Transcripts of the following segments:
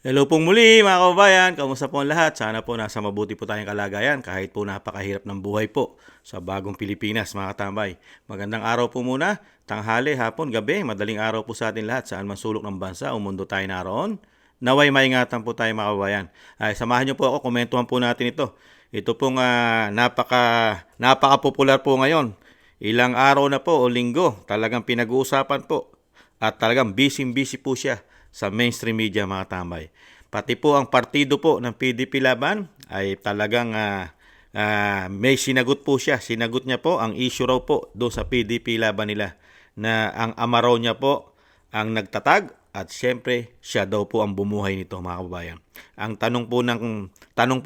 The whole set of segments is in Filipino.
Hello pong muli mga kababayan, kamusta po ang lahat? Sana po nasa mabuti po tayong kalagayan kahit po napakahirap ng buhay po sa bagong Pilipinas mga katambay. Magandang araw po muna, tanghali, hapon, gabi, madaling araw po sa atin lahat saan man sulok ng bansa o mundo tayo naroon. Naway maingatan po tayo mga kababayan. Samahan niyo po ako, komentuhan po natin ito. Ito pong napaka-popular po ngayon. Ilang araw na po o linggo, talagang pinag-uusapan po at talagang busy-busy po siya sa mainstream media mga tambay. Pati po ang partido po ng PDP Laban ay talagang may sinagot po siya. Sinagot niya po ang issue raw po doon sa PDP Laban nila na ang ama raw niya po ang nagtatag at siyempre siya daw po ang bumuhay nito mga kababayan. Ang tanong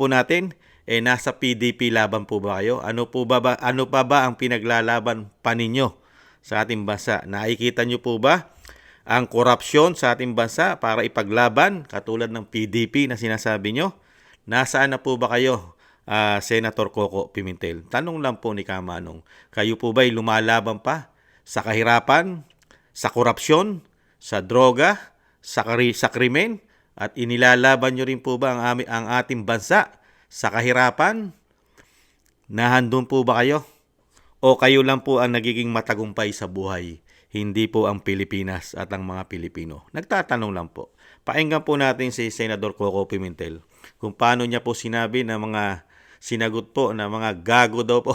po natin nasa PDP Laban po ba kayo? Ano pa ba ang pinaglalaban pa ninyo sa ating bansa? Nakikita niyo po ba ang korupsyon sa ating bansa para ipaglaban katulad ng PDP na sinasabi nyo? Nasaan na po ba kayo, Senator Coco Pimentel? Tanong lang po ni Kamanong. Kayo po ba'y lumalaban pa sa kahirapan, sa korupsyon, sa droga, sa krimen? At inilalaban nyo rin po ba ang ating bansa sa kahirapan? Nahandun po ba kayo? O kayo lang po ang nagiging matagumpay sa buhay? Hindi po ang Pilipinas at ang mga Pilipino. Nagtatanong lang po. Pakinggan po natin si Senador Coco Pimentel kung paano niya po sinabi na mga sinagot po na mga gago daw po.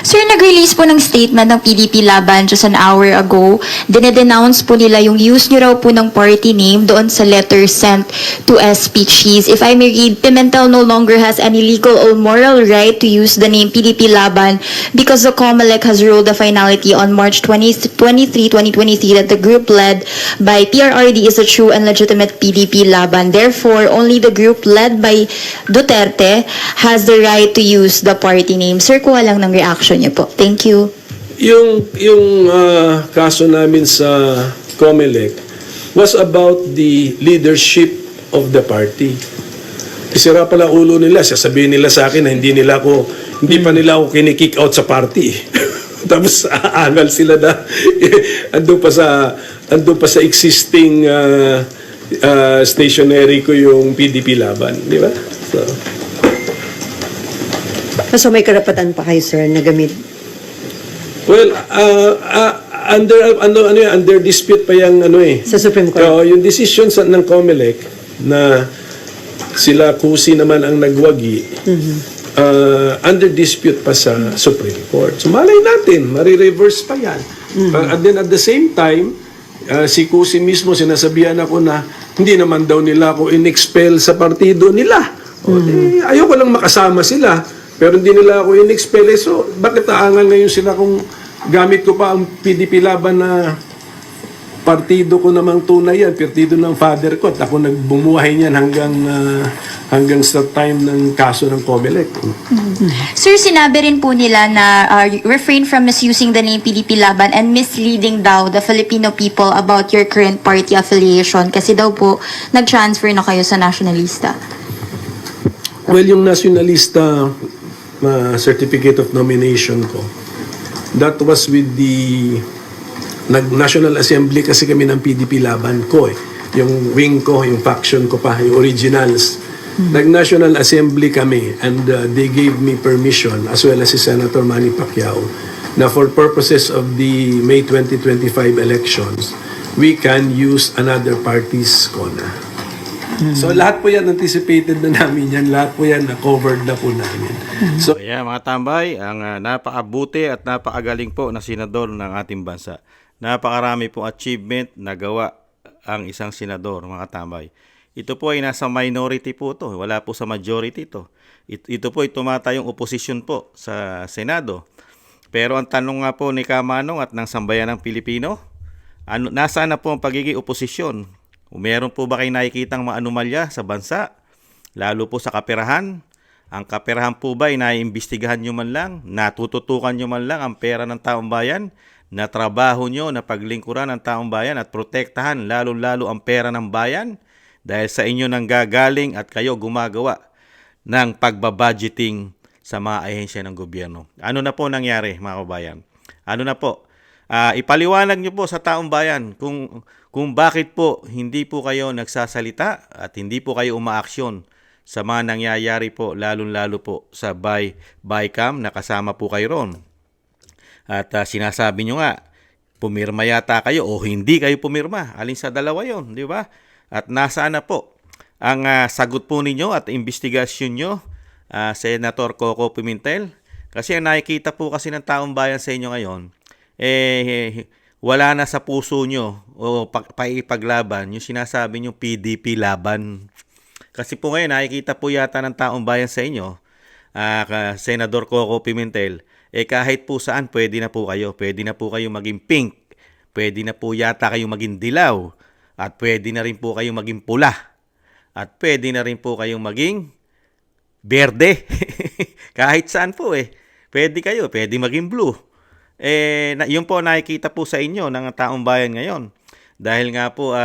Sir, nag-release po ng statement ng PDP Laban just an hour ago. Dinedenounce po nila yung use nyo raw po ng party name doon sa letter sent to SP Cheese. If I may read, Pimentel no longer has any legal or moral right to use the name PDP Laban because the COMELEC has ruled the finality on March 23, 2023 that the group led by PRRD is a true and legitimate PDP Laban. Therefore, only the group led by Duterte has the right to use the party name. Sir, kuha lang ng reaction niyo po. Thank you. Yung kaso namin sa COMELEC was about the leadership of the party. Isira pala ulo nila, sasabihin nila sa akin na hindi pa nila ako kinikick out sa party. Tapos aangal sila na andun pa sa existing stationery ko yung PDP Laban, di ba? So may karapatan pa kayo, sir, na gamit? Well, under dispute pa yung Sa Supreme Court? So, yung decision ng COMELEC na sila kusi naman ang nagwagi, under dispute pa sa Supreme Court. So malay natin, marireverse pa yan. And then at the same time, si kusi mismo sinasabihan ako na hindi naman daw nila ako in-expel sa partido nila. Ayoko lang makasama sila. Pero hindi nila ako in-expel. So, bakit aangal ngayon sila kung gamit ko pa ang PDP Laban na partido ko namang tunay yan, partido ng father ko. At ako nagbumuhay niyan hanggang sa time ng kaso ng COMELEC. Sir, sinabi rin po nila na refrain from misusing the name PDP Laban and misleading daw the Filipino people about your current party affiliation kasi daw po nag-transfer na kayo sa nationalista. Well, yung nationalista certificate of nomination ko, that was with the National Assembly kasi kami ng PDP Laban ko yung wing ko, yung faction ko pa, yung originals. Nag-National Assembly kami and they gave me permission as well as si Senator Manny Pacquiao na for purposes of the May 2025 elections, we can use another party's corner. So lahat po yan anticipated na namin yan, lahat po yan na-covered na po namin. So Kaya mga tambay, ang napakabuti at napakagaling po na senador ng ating bansa. Napakarami pong achievement na gawa ang isang senador mga tambay. Ito po ay nasa minority po to, wala po sa majority to. Ito po ay tumatayong oposisyon po sa Senado. Pero ang tanong nga po ni Kamanong at ng sambayan ng Pilipino, nasaan na po ang pagiging oposisyon? Meron po ba kayo nakikitang mga anomalya sa bansa? Lalo po sa kaperahan? Ang kaperahan po ba ay naiimbestigahan nyo man lang? Natututukan nyo man lang ang pera ng taong bayan? Na trabaho nyo na paglingkuran ng taong bayan at protektahan lalo-lalo ang pera ng bayan? Dahil sa inyo nang gagaling at kayo gumagawa ng pagbabudgeting sa mga ahensya ng gobyerno. Ano na po nangyari mga kabayan? Ano na po? ipaliwanag niyo po sa taong bayan kung bakit po hindi po kayo nagsasalita at hindi po kayo umaaksyon sa mga nangyayari po, lalong-lalo po sa BICAM na kasama po kayo ron. At sinasabi nyo nga, pumirma yata kayo o hindi kayo pumirma. Alin sa dalawa yon, di ba? At nasaan na po ang sagot po ninyo at investigasyon nyo, Senator Coco Pimentel? Kasi ang nakikita po kasi ng taong bayan sa inyo ngayon, wala na sa puso nyo o paipaglaban yung sinasabi nyo PDP laban. Kasi po ngayon nakikita po yata ng taong bayan sa inyo, Senador Coco Pimentel, kahit po saan pwede na po kayo. Pwede na po kayo maging pink, pwede na po yata kayo maging dilaw, at pwede na rin po kayo maging pula, at pwede na rin po kayong maging berde. Kahit saan po pwede kayo, pwede maging blue. Yun po nakikita po sa inyo ng taong bayan ngayon. Dahil nga po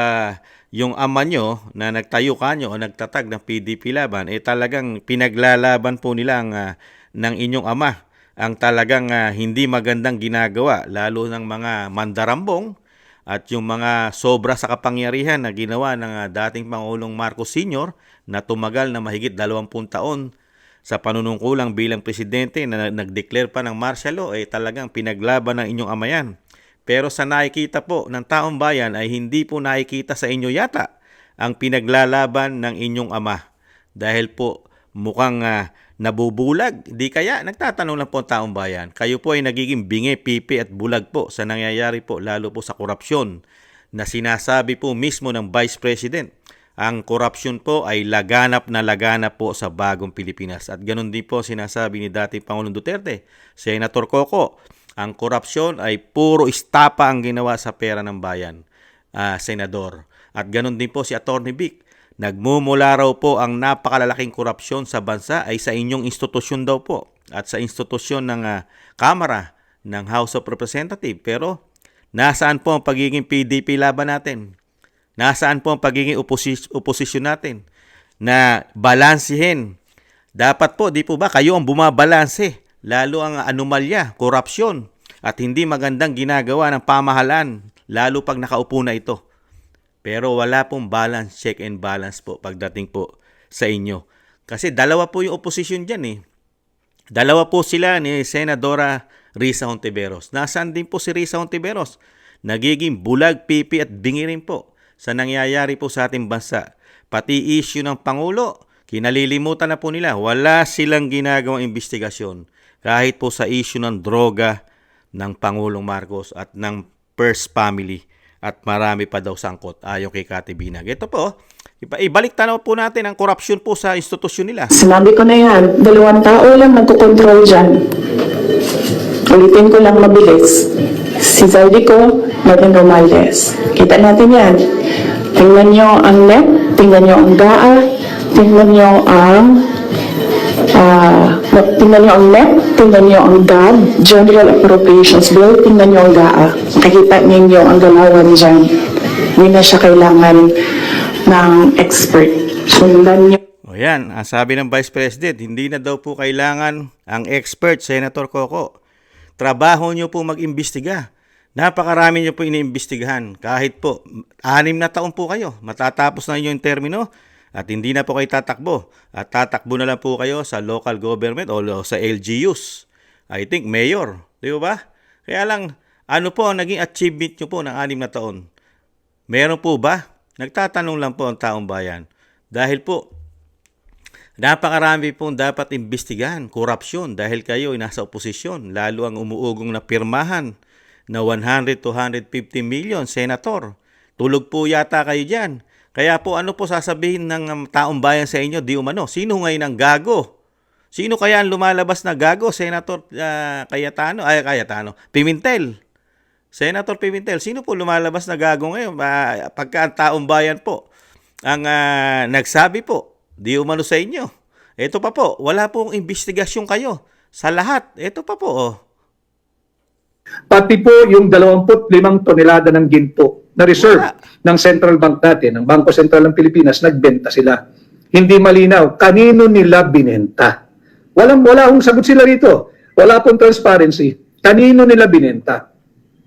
yung ama nyo na nagtayo kanyo o nagtatag ng PDP laban, talagang pinaglalaban po nila ng inyong ama ang talagang hindi magandang ginagawa, lalo ng mga mandarambong at yung mga sobra sa kapangyarihan na ginawa ng dating Pangulong Marcos Sr. na tumagal na mahigit 20 taon sa panunungkulang bilang presidente na nag-declare pa ng martial law, talagang pinaglaban ng inyong ama yan. Pero sa nakikita po ng taong bayan ay hindi po nakikita sa inyo yata ang pinaglalaban ng inyong ama. Dahil po mukhang nabubulag. Di kaya nagtatanong lang po ang taong bayan. Kayo po ay nagiging bingi, pipi at bulag po sa nangyayari po, lalo po sa korupsyon na sinasabi po mismo ng Vice President. Ang korupsyon po ay laganap na laganap po sa bagong Pilipinas. At ganun din po sinasabi ni dating Pangulong Duterte, Senator Coco, ang korupsyon ay puro istapa ang ginawa sa pera ng bayan, Senador. At ganun din po si Atty. Vic. Nagmumula raw po ang napakalalaking korupsyon sa bansa ay sa inyong institusyon daw po at sa institusyon ng Kamara ng House of Representatives. Pero nasaan po ang pagiging PDP laban natin? Nasaan po ang pagiging oposisyon natin na balansehin? Dapat po, di po ba, kayo ang bumabalanse, lalo ang anomalya, korupsyon at hindi magandang ginagawa ng pamahalaan, lalo pag nakaupo na ito. Pero wala pong balance, check and balance po pagdating po sa inyo. Kasi dalawa po yung opposition dyan Dalawa po sila ni Senadora Risa Hontiveros. Nasaan din po si Risa Hontiveros? Nagiging bulag, pipi at bingi rin po sa nangyayari po sa ating bansa. Pati issue ng Pangulo, kinalilimutan na po nila. Wala silang ginagawang investigasyon. Kahit po sa issue ng droga ng Pangulong Marcos at ng First Family. At marami pa daw sangkot ayon kay Kati Binag. Ito po, ibalik tanaw po natin ang korupsyon po sa institusyon nila. Sinabi ko na yan, 2 tao lang nagkukontrol dyan. Ulitin ko lang mabilis. Si Zaldico, Martin Romualdez. Kita natin yan. Tingnan nyo ang NEP, tingnan nyo ang GAA, tingnan nyo ang NEP, tingnan nyo ang GAB, General Appropriations Bill, tingnan nyo ang GAA. Makikita ninyo ang galawan dyan. Hindi na siya kailangan ng expert. Sundan nyo. O yan, ang sabi ng Vice President, hindi na daw po kailangan ang expert, Senator Coco. Trabaho nyo po mag-imbestiga. Napakarami nyo po iniimbestigahan. Kahit po, 6 na taon po kayo. Matatapos na yung termino. At hindi na po kayo tatakbo. At tatakbo na lang po kayo sa local government o sa LGUs. I think mayor. Di ba? Kaya lang, ano po ang naging achievement nyo po ng 6 na taon? Meron po ba? Nagtatanong lang po ang taong bayan. Dahil po, napakarami po dapat imbestigahan. Korupsyon dahil kayo ay nasa oposisyon. Lalo ang umuugong na pirmahan na 100 to 150 million, Senator. Tulog po yata kayo dyan. Kaya po ano po sasabihin ng taong bayan sa inyo, di umano? Sino ngayon ang gago? Sino kaya ang lumalabas na gago? Senator Pimentel. Senator Pimentel, sino po lumalabas na gago ngayon? Pagka ang taong bayan po ang nagsabi po, di umano sa inyo. Ito pa po, wala pong investigasyon kayo sa lahat. Ito pa po, Pati po yung 25 tonelada ng ginto na reserve ng Central Bank natin, ng Bangko Sentral ng Pilipinas, nagbenta sila. Hindi malinaw, kanino nila binenta? Wala akong sagot sila rito. Wala pong transparency. Kanino nila binenta?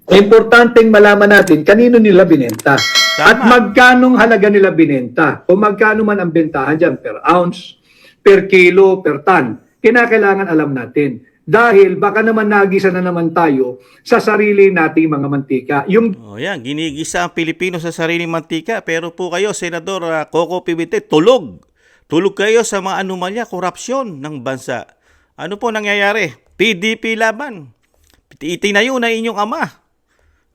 Importanteng malaman natin kanino nila binenta. Tama. At magkanong halaga nila binenta. O magkano man ang bentahan dyan, per ounce, per kilo, per ton. Kinakailangan alam natin. Dahil baka naman nagisa na naman tayo sa sarili nating mga mantika. Yung O yan, ginigisa ang Pilipino sa sariling mantika. Pero po kayo, Senador Coco Pimentel, tulog. Tulog kayo sa mga anomalya, korupsyon ng bansa. Ano po nangyayari? PDP laban. Itinayo na inyong ama.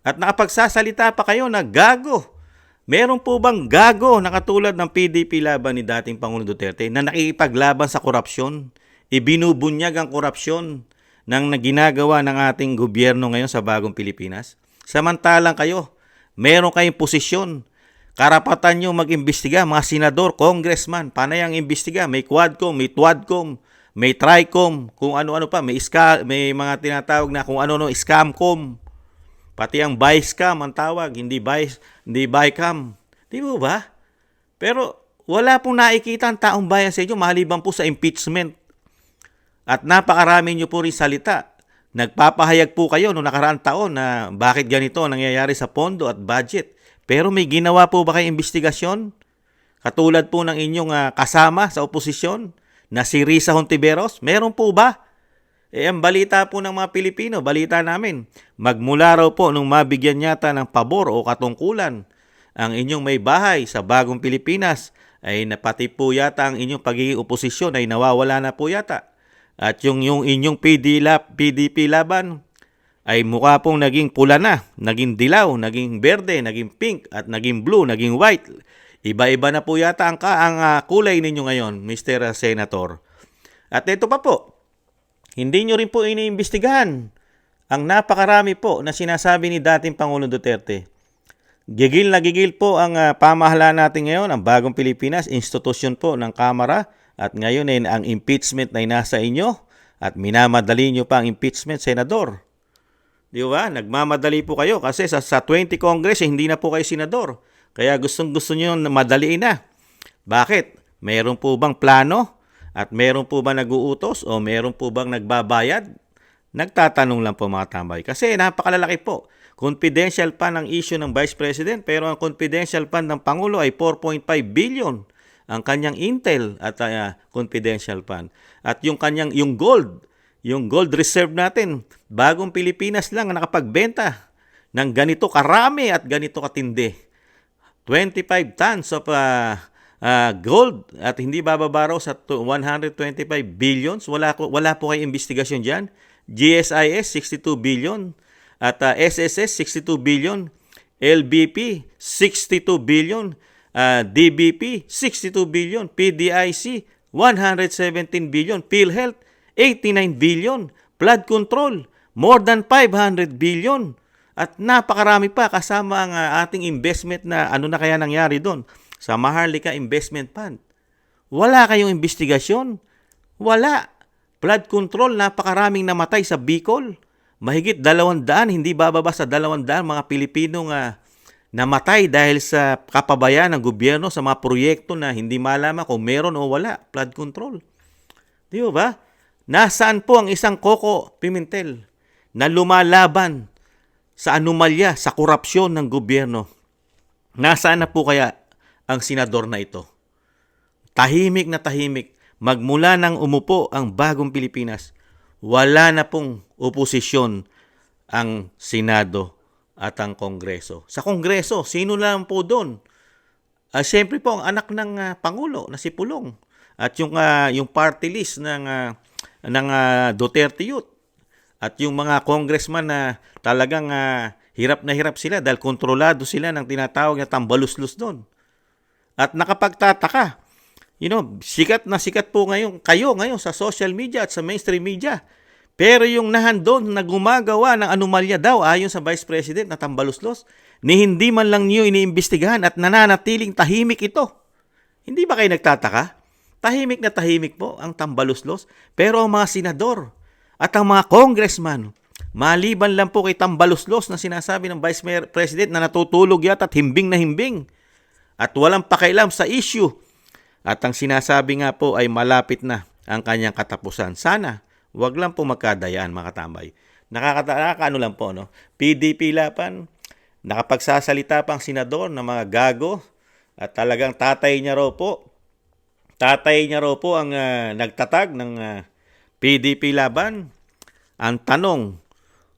At nakapagsasalita pa kayo na gago. Meron po bang gago na katulad ng PDP laban ni dating Pangulong Duterte na nakikipaglaban sa korupsyon? Ibinubunyag ang korupsyon ng ginagawa ng ating gobyerno ngayon sa bagong Pilipinas? Samantalang kayo, meron kayong posisyon. Karapatan nyo mag-imbestiga, mga senador, congressman, panay ang imbestiga. May Quadcom, may Twadcom, may Tricom, kung ano-ano pa, may mga tinatawag na kung ano-ano, Scamcom. Pati ang Vicecam ang tawag, hindi Vicam. Di ba? Pero wala pong nakikita ang taong bayan sa inyo maliban po sa impeachment. At napakarami nyo po rin salita. Nagpapahayag po kayo noong nakaraang taon na bakit ganito nangyayari sa pondo at budget. Pero may ginawa po ba kayong investigasyon? Katulad po ng inyong kasama sa oposisyon na si Risa Hontiveros? Meron po ba? Ang balita po ng mga Pilipino, balita namin, magmula raw po nung mabigyan yata ng pabor o katungkulan ang inyong may bahay sa bagong Pilipinas, ay napati po yata ang inyong pagiging oposisyon ay nawawala na po yata. At yung inyong PDP laban ay mukha pong naging pula na, naging dilaw, naging berde, naging pink, at naging blue, naging white. Iba-iba na po yata ang kulay ninyo ngayon, Mr. Senator. At ito pa po, hindi nyo rin po iniimbestigahan ang napakarami po na sinasabi ni dating Pangulong Duterte. Gigil na gigil po ang pamahalaan natin ngayon, ang bagong Pilipinas, institusyon po ng Kamara, at ngayon ay ang impeachment ay nasa inyo at minamadali nyo pa ang impeachment, Senador. Di ba? Nagmamadali po kayo kasi sa 20 Congress hindi na po kayo senador. Kaya gustong-gusto nyo na madaliin na. Bakit? Meron po bang plano? At meron po ba nag-uutos o meron po bang nagbabayad? Nagtatanong lang po mga tambay. Kasi napakalalaki po. Confidential fund ang issue ng Vice President pero ang confidential fund ng Pangulo ay 4.5 billion ang kanyang intel at confidential fund. At yung gold reserve natin, bagong Pilipinas lang ang nakapagbenta ng ganito karami at ganito katindi. 25 tons of gold at hindi bababa raw sa 125 billions. Wala po kayong investigasyon dyan. GSIS, 62 billion. At SSS, 62 billion. LBP, 62 billion. DBP, 62 billion. PDIC, 117 billion. PhilHealth, 89 billion. Flood control, more than 500 billion. At napakarami pa kasama ang ating investment na ano na kaya nangyari doon sa Maharlika Investment Fund. Wala kayong investigasyon? Wala. Flood control, napakaraming namatay sa Bicol. Mahigit 200, hindi bababa sa 200 mga Pilipinong namatay dahil sa kapabayaan ng gobyerno sa mga proyekto na hindi malaman kung meron o wala. Flood control. Di ba? Nasaan po ang isang Coco Pimentel na lumalaban sa anomalya, sa korupsyon ng gobyerno? Nasaan na po kaya ang senador na ito? Tahimik na tahimik. Magmula nang umupo ang bagong Pilipinas, wala na pong oposisyon ang Senado at ang Kongreso. Sa Kongreso, sino lang po doon? Siyempre po ang anak ng Pangulo na si Pulong at yung party list ng Duterte Youth at yung mga congressman na talagang hirap na hirap sila dahil kontrolado sila ng tinatawag na tambaluslos doon. At nakapagtataka, sikat na sikat po kayo ngayon sa social media at sa mainstream media. Pero yung nahandon na gumagawa ng anomalya daw ayon sa Vice President na tambaluslos, ni hindi man lang niyo iniimbestigahan at nananatiling tahimik ito. Hindi ba kayo nagtataka? Tahimik na tahimik po ang tambaluslos. Pero ang mga senador at ang mga congressman, maliban lang po kay tambaluslos na sinasabi ng Vice President na natutulog yata at himbing na himbing at walang pakialam sa issue. At ang sinasabi nga po ay malapit na ang kanyang katapusan. Sana, wag lang po magkadayaan mga katambay. nakakaano lang po, no? PDP Laban, nakapagsasalita pang senador ng mga gago at talagang tatay niya raw po ang nagtatag ng PDP Laban. Ang tanong,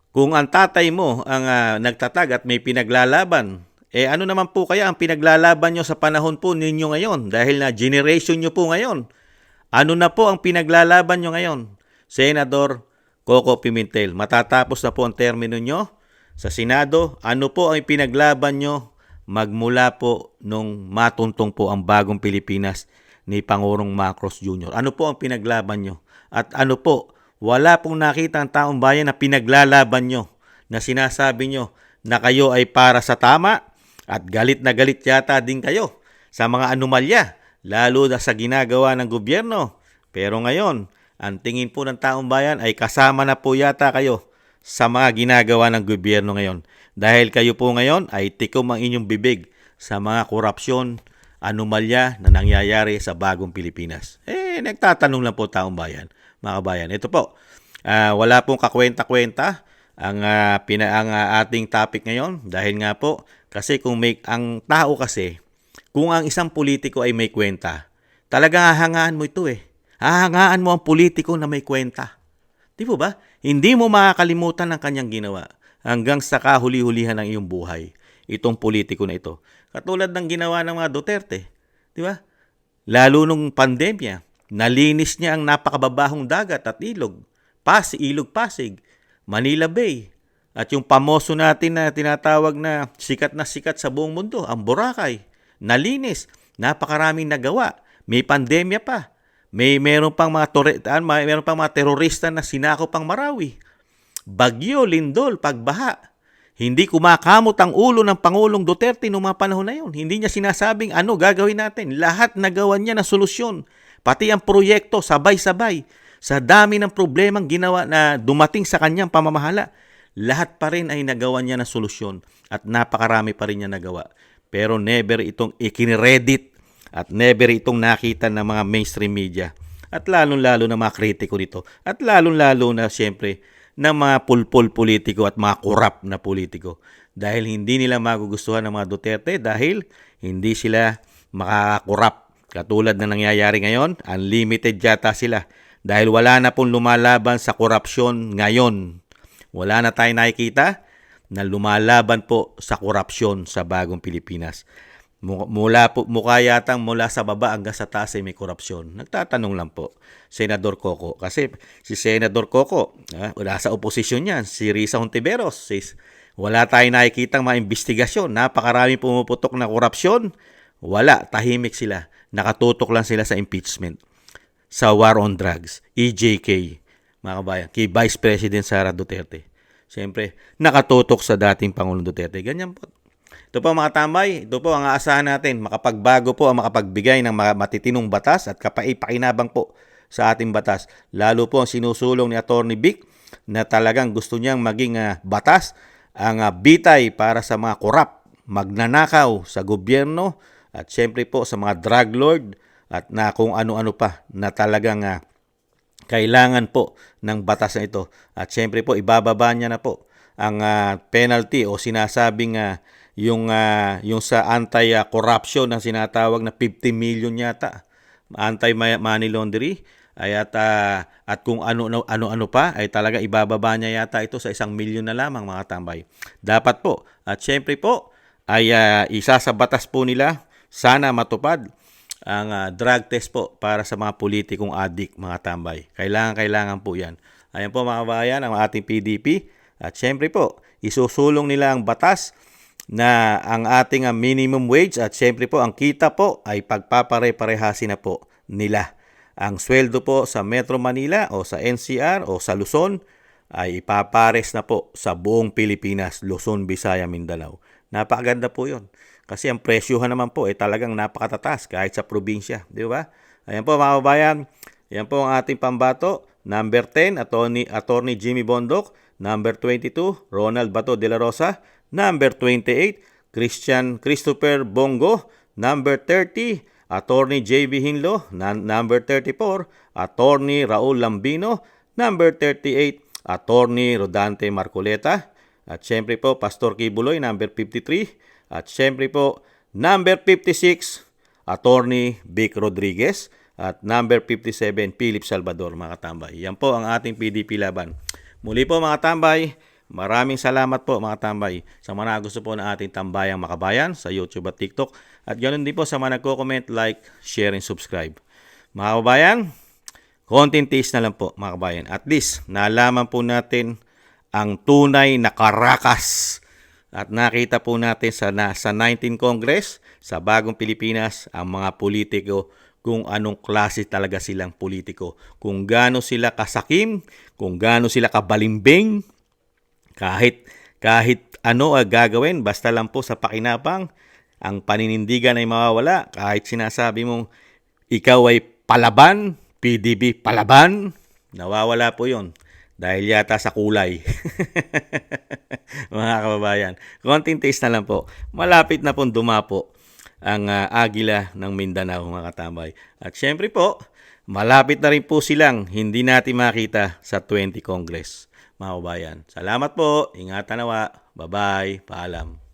kung ang tatay mo ang nagtatag at may pinaglalaban, ano naman po kaya ang pinaglalaban nyo sa panahon po ninyo ngayon? Dahil na generation nyo po ngayon. Ano na po ang pinaglalaban nyo ngayon? Senador Coco Pimentel, matatapos na po ang termino nyo sa Senado. Ano po ang pinaglaban nyo magmula po nung matuntong po ang bagong Pilipinas ni Pangulong Marcos Jr.? Ano po ang pinaglaban nyo? At ano po, wala pong nakita ang taong bayan na pinaglalaban nyo, na sinasabi nyo na kayo ay para sa tama at galit na galit yata din kayo sa mga anomalya, lalo na sa ginagawa ng gobyerno. Pero ngayon, ang tingin po ng taong bayan ay kasama na po yata kayo sa mga ginagawa ng gobyerno ngayon. Dahil kayo po ngayon ay tikom ang inyong bibig sa mga korupsyon, anomalya na nangyayari sa bagong Pilipinas. Nagtatanong lang po taong bayan, mga kabayan. Ito po, wala pong kakwenta-kwenta ang ating topic ngayon. Dahil nga po, kasi ang tao kasi, kung ang isang politiko ay may kwenta, talagang hahangaan mo ito Hahangaan mo ang politiko na may kwenta. Di po ba? Hindi mo makakalimutan ang kanyang ginawa hanggang sa kahuli-hulihan ng iyong buhay. Itong politiko na ito. Katulad ng ginawa ng mga Duterte. Di ba? Lalo nung pandemya, nalinis niya ang napakababahong dagat at ilog. Ilog Pasig, Manila Bay. At yung pamoso natin na tinatawag na sikat sa buong mundo, ang Boracay. Nalinis. Napakaraming nagawa. May pandemya pa. Meron pang mga terorista na sinakop ang Marawi. Bagyo, lindol, pagbaha. Hindi kumakamot ang ulo ng Pangulong Duterte noong mga panahon na yun. Hindi niya sinasabing ano gagawin natin. Lahat nagawa niya na solusyon. Pati ang proyekto, sabay-sabay. Sa dami ng problemang ginawa na dumating sa kanyang pamamahala, lahat pa rin ay nagawa niya na solusyon. At napakarami pa rin niya nagawa. Pero never itong ikiniredit at never itong nakita ng mga mainstream media. At lalong-lalo na mga kritiko nito. At lalong-lalo na siyempre ng mga pulpol politiko at mga korap na politiko. Dahil hindi nila magugustuhan ng mga Duterte dahil hindi sila makakorap. Katulad na nangyayari ngayon, unlimited yata sila. Dahil wala na pong lumalaban sa korupsyon ngayon. Wala na tayong nakikita na lumalaban po sa korupsyon sa bagong Pilipinas. Mula sa baba hanggang sa taas ay may korupsyon. Nagtatanong lang po, Senador Coco. Kasi si Senador Coco, wala sa oposisyon yan. Si Risa Hontiveros, wala tayong nakikitang mga investigasyon. Napakaraming pumuputok na korupsyon. Wala, tahimik sila. Nakatutok lang sila sa impeachment. Sa war on drugs, EJK, mga kabayan, kay Vice President Sara Duterte. Siyempre, nakatutok sa dating Pangulong Duterte. Ganyan po. Ito po mga tambay, ito po ang aasahan natin, makapagbago po ang makapagbigay ng matitinong batas at pakinabang po sa ating batas. Lalo po ang sinusulong ni Atty. Vic na talagang gusto niyang maging batas ang bitay para sa mga korap, magnanakaw sa gobyerno at syempre po sa mga drug lord at na kung ano-ano pa na talagang kailangan po ng batas na ito. At syempre po ibababa niya na po ang penalty o sinasabing yung sa anti-corruption na sinatawag na 50 million yata, anti-money laundering, at kung ano pa, ay talaga ibababa niya yata ito sa 1 milyon na lamang mga tambay. Dapat po, at syempre po, ay isa sa batas po nila, sana matupad ang drug test po para sa mga politikong addict mga tambay. Kailangan po yan. Ayan po mga kabayan, ang ating PDP, at syempre po, isusulong nila ang batas na ang ating minimum wage at syempre po ang kita po ay pagpapare-parehasin na po nila. Ang sweldo po sa Metro Manila o sa NCR o sa Luzon ay ipapares na po sa buong Pilipinas, Luzon, Visayas, Mindanao. Napakaganda po yun. Kasi ang presyohan naman po ay talagang napakatatas kahit sa probinsya. Di ba? Ayan po mga kabayan. Ayan po ang ating pambato. Number 10, Attorney Jimmy Bondoc. Number 22, Ronald Bato de la Rosa. Number 28, Christopher Bongo. Number 30, Attorney J.B. Hinlo. Number 34, Attorney Raul Lambino. Number 38, Attorney Rodante Marcoleta. At syempre po, Pastor Kibuloy, number 53. At syempre po, number 56, Attorney Vic Rodriguez. At number 57, Philip Salvador, mga katambay. Yan po ang ating PDP laban. Muli po mga tambay, maraming salamat po mga tambay sa mga gusto po ng ating Tambayang Makabayan sa YouTube at TikTok. At ganoon din po sa mga nagko-comment, like, share, and subscribe. Mga kababayan, konting tiis na lang po mga kababayan. At least, nalaman po natin ang tunay na karakas. At nakita po natin sa 19 Congress, sa Bagong Pilipinas, ang mga politiko, kung anong klase talaga silang politiko. Kung gaano sila kasakim, kung gaano sila kabalimbing, kahit ano gagawin, basta lang po sa pakinabang, ang paninindigan ay mawawala. Kahit sinasabi mong ikaw ay palaban, PDP palaban, nawawala po yon. Dahil yata sa kulay. Mga kababayan, konting taste na lang po. Malapit na pong dumapo ang Agila ng Mindanao, mga katambay. At syempre po, malapit na rin po silang hindi natin makita sa 20 Congress, mga kababayan. Salamat po. Ingatan nawa. Bye-bye. Paalam.